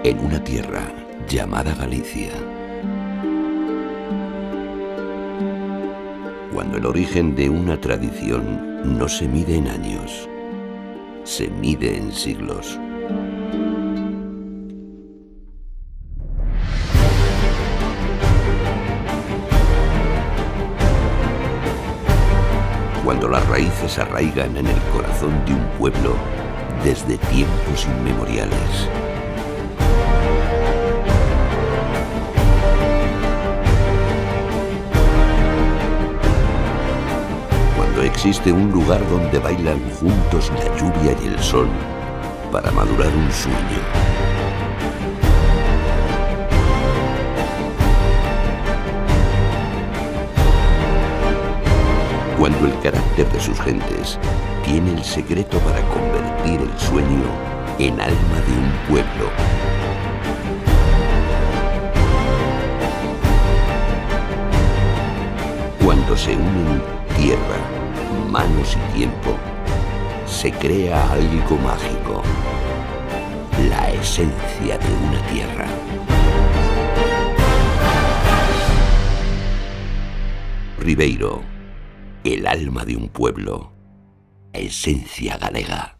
en una tierra llamada Galicia. Cuando el origen de una tradición no se mide en años, se mide en siglos. Cuando las raíces arraigan en el corazón de un pueblo desde tiempos inmemoriales. Cuando existe un lugar donde bailan juntos la lluvia y el sol para madurar un sueño. Cuando el carácter de sus gentes tiene el secreto para convertir el sueño en alma de un pueblo. Cuando se unen tierra, manos y tiempo, se crea algo mágico, la esencia de una tierra. Ribeiro, el alma de un pueblo, esencia galega.